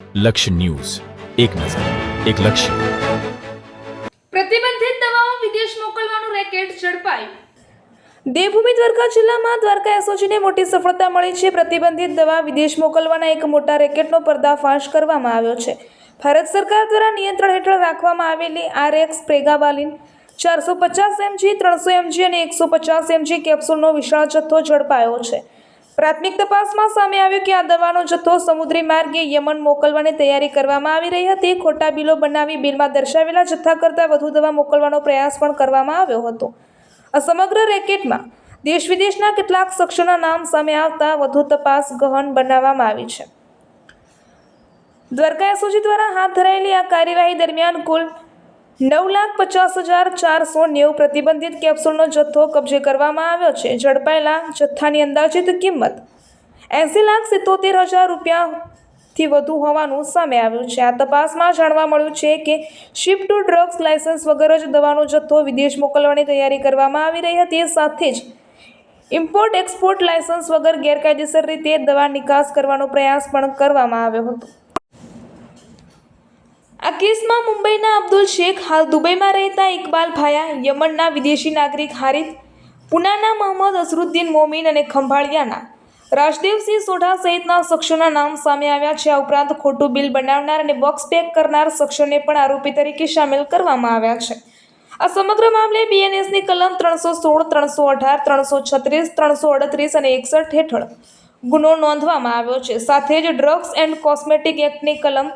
લક્ષ્ય ન્યૂઝ, એક નજર, એક લક્ષ્ય. પ્રતિબંધિત દવાઓ વિદેશ મોકલવાનું રેકેટ ઝડપાયું. દેવભૂમિ દ્વારકા જિલ્લામાં દ્વારકા એસઓજીને મોટી સફળતા મળી છે. પ્રતિબંધિત દવા વિદેશ મોકલવાના એક મોટા રેકેટનો પર્દાફાશ કરવામાં આવ્યો છે. ભારત સરકાર દ્વારા નિયંત્રણ હેઠળ રાખવામાં આવેલી RX પ્રેગાબાલિન 450 mg, 300 mg અને 150 mg કેપ્સ્યુલનો વિશાળ જથ્થો ઝડપાયો છે. પ્રાથમિક તપાસમાં સામે આવ્યું કે આ દવાનો જથ્થો સમુદ્રી માર્ગે યમન મોકલવાની તૈયારી કરવામાં આવી રહી હતી. ખોટા બિલો બનાવી બિલમાં દર્શાવેલા જથ્થા કરતાં વધુ દવા મોકલવાનો પ્રયાસ પણ કરવામાં આવ્યો હતો. આ સમગ્ર રેકેટમાં દેશ વિદેશના કેટલાક શખ્સોના નામ સામે આવતા વધુ તપાસ ગહન બનાવવામાં આવી છે. દ્વારકા એસઓજી દ્વારા હાથ ધરાયેલી આ કાર્યવાહી દરમિયાન કુલ 9,50,490 પ્રતિબંધિત કેપ્સ્યુલનો જથ્થો કબજે કરવામાં આવ્યો છે. ઝડપાયેલા જથ્થાની અંદાજિત કિંમત 80,77,000 રૂપિયાથી વધુ હોવાનું સામે આવ્યું છે. આ તપાસમાં જાણવા મળ્યું છે કે શિપ ટુ ડ્રગ્સ લાયસન્સ વગર જ દવાનો જથ્થો વિદેશ મોકલવાની તૈયારી કરવામાં આવી રહી હતી. સાથે જ ઇમ્પોર્ટ એક્સપોર્ટ લાયસન્સ વગર ગેરકાયદેસર રીતે દવા નિકાસ કરવાનો પ્રયાસ પણ કરવામાં આવ્યો હતો. આ કેસમાં મુંબઈના અબ્દુલ શેખ, હાલ દુબઈમાં રહેતા ઇકબાલ ભાયા, યમનના વિદેશી નાગરિક હારિથ, પુનાના મોહમ્મદ અઝરુદ્દીન મોમીન અને ખંભાળિયાના રાજદેવસિંહ સોઢા સહિતના શખ્સોના નામ સામે આવ્યા છે. આ ઉપરાંત ખોટું બિલ બનાવનાર અને બોક્સ પેક કરનાર શખ્સોને પણ આરોપી તરીકે સામેલ કરવામાં આવ્યા છે. આ સમગ્ર મામલે BNSની કલમ 316, 318, 336, 338 અને 61 હેઠળ ગુનો નોંધવામાં આવ્યો છે. સાથે જ ડ્રગ્સ એન્ડ કોસ્મેટિક એક્ટની કલમ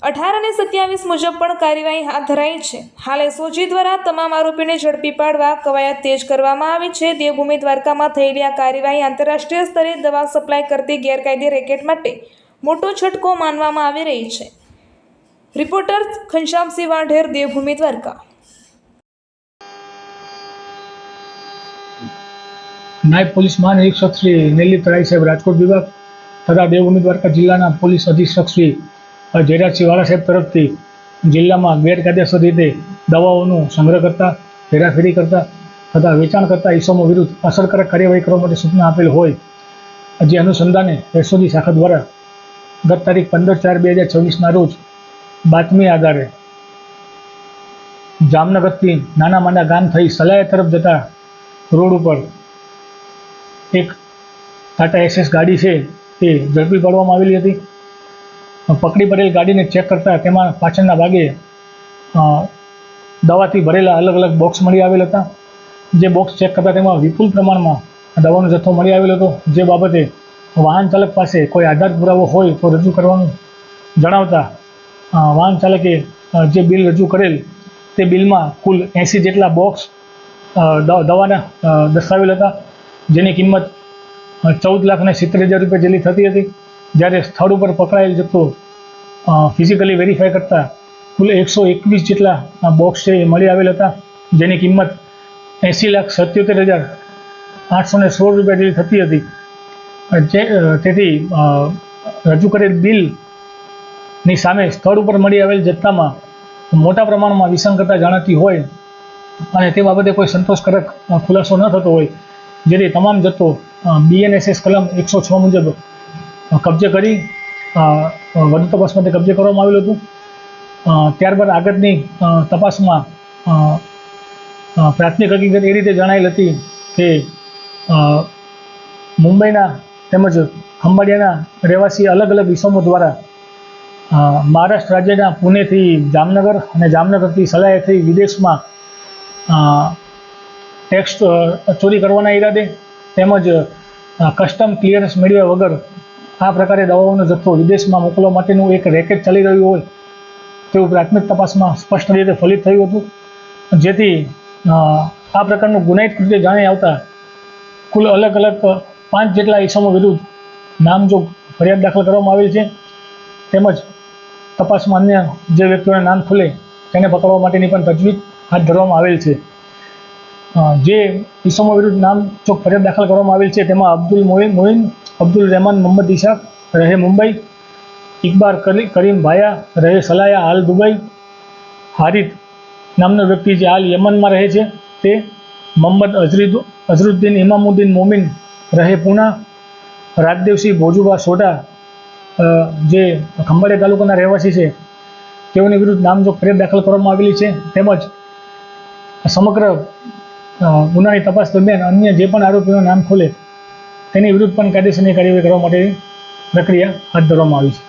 18 અને 27 મુજબ પણ કાર્યવાહી હાથ ધરાઈ છે. હાલ એસઓજી દ્વારા તમામ આરોપીને ઝડપી પાડવા કવાયત તેજ કરવામાં આવી છે. દેવભૂમિ દ્વારકામાં થયેલી આ કાર્યવાહી આંતરરાષ્ટ્રીય સ્તરે દવા સપ્લાય કરતી ગેરકાયદે રેકેટ માટે મોટો ઝટકો માનવામાં આવી રહી છે. રિપોર્ટર ઘનશ્યામસિંહ વાઢેર, દેવભૂમિ દ્વારકા. નાયબ પોલીસ મહાનિરીક્ષક શ્રી નેલી તરાઈ સાહેબ, રાજકોટ વિભાગ તથા દેવભૂમિ દ્વારકા જિલ્લાના પોલીસ અધિક્ષક શ્રી જયરાજસિંહ વાળા સાહેબ તરફથી જિલ્લામાં ગેરકાયદેસર રીતે દવાઓનો સંગ્રહ કરતા, હેરાફેરી કરતા તથા વેચાણ કરતા ઇસમો વિરુદ્ધ અસરકારક કાર્યવાહી કરવા માટે સૂચના આપેલ હોય, જે અનુસંધાને એસઓજી શાખા દ્વારા ગત તારીખ 15/4/2024ના રોજ બાતમી આધારે જામનગરથી નાના માંડા ગામ થઈ સલાયા તરફ જતા રોડ ઉપર એક ટાટા એસએસ ગાડી છે તે ઝડપી પાડવામાં આવેલી હતી. પકડી પડેલ ગાડીને ચેક કરતાં તેમાં પાછળના ભાગે દવાથી ભરેલા અલગ અલગ બોક્સ મળી આવેલ હતા. જે બોક્સ ચેક કરતાં તેમાં વિપુલ પ્રમાણમાં દવાનો જથ્થો મળી આવેલો હતો. જે બાબતે વાહન ચાલક પાસે કોઈ આધાર પુરાવો હોય તો રજૂ કરવાનું જણાવતા વાહન ચાલકે જે બિલ રજૂ કરેલ તે બિલમાં કુલ 80 જેટલા બોક્સ દવાના દર્શાવેલ હતા, જેની કિંમત 14,70,000 રૂપિયા જેટલી થતી હતી. જ્યારે સ્થળ ઉપર પકડાયેલ જથ્થો ફિઝિકલી વેરીફાઈ કરતાં કુલ 121 જેટલા બોક્સ છે એ મળી આવેલ હતા, જેની કિંમત 80,77,816 રૂપિયા જેટલી થતી હતી. તેથી રજૂ કરેલ બિલની સામે સ્થળ ઉપર મળી આવેલ જથ્થામાં મોટા પ્રમાણમાં વિસંગતતા જણાતી હોય અને તે બાબતે કોઈ સંતોષકારક ખુલાસો ન થતો હોય, જેથી તમામ જથ્થો BNSS કલમ 106 મુજબ કબજે કરી વધુ તપાસ માટે કબજે કરવામાં આવેલું હતું. ત્યારબાદ આગળની તપાસમાં પ્રાથમિક હકીકત એ રીતે જણાયેલ હતી કે મુંબઈના તેમજ ખંભાળિયાના રહેવાસી અલગ અલગ ઇસમો દ્વારા મહારાષ્ટ્ર રાજ્યના પુણેથી જામનગર અને જામનગરથી સલાયા થઈ વિદેશમાં ટેક્સ ચોરી કરવાના ઈરાદે તેમજ કસ્ટમ ક્લિયરન્સ મેળવ્યા વગર આ પ્રકારે દવાઓનો જથ્થો વિદેશમાં મોકલવા માટેનું એક રેકેટ ચાલી રહ્યું હોય તેવું પ્રાથમિક તપાસમાં સ્પષ્ટ રીતે ફલિત થયું હતું. જેથી આ પ્રકારનું ગુનાહિત કૃત્ય જાણી આવતા કુલ અલગ અલગ 5 જેટલા ઇસમો વિરુદ્ધ નામજોગ ફરિયાદ દાખલ કરવામાં આવેલ છે. તેમજ તપાસમાં અન્ય જે વ્યક્તિઓના નામ ખુલે તેને પકડવા માટેની પણ તજવીજ હાથ ધરવામાં આવેલ છે. જે ઇસમો વિરુદ્ધ નામજોગ ફરિયાદ દાખલ કરવામાં આવેલ છે તેમાં અબ્દુલ મોઇન, અબ્દુલ રહેમાન મોહમ્મદ ઇશાક રહે મુંબઈ, ઇકબાલ કરીમ ભાયા રહે સલાયા હાલ દુબઈ, હારિથ નામનો વ્યક્તિ જે હાલ યમનમાં રહે છે તે, મોહમ્મદ અઝરુદ્દીન ઇમામુદ્દીન મોમીન રહે પૂના, રાજદેવસિંહ ભોજુબા સોઢા જે ખંભાળિયા તાલુકાના રહેવાસી છે તેઓની વિરુદ્ધ નામજોગ ફરિયાદ દાખલ કરવામાં આવેલી છે. તેમજ સમગ્ર ગુનાની તપાસ દરમિયાન અન્ય જે પણ આરોપીઓનું નામ ખુલે તેની વિરુદ્ધ પણ કાયદેસરની કાર્યવાહી કરવા માટેની પ્રક્રિયા હાથ ધરવામાં આવી છે.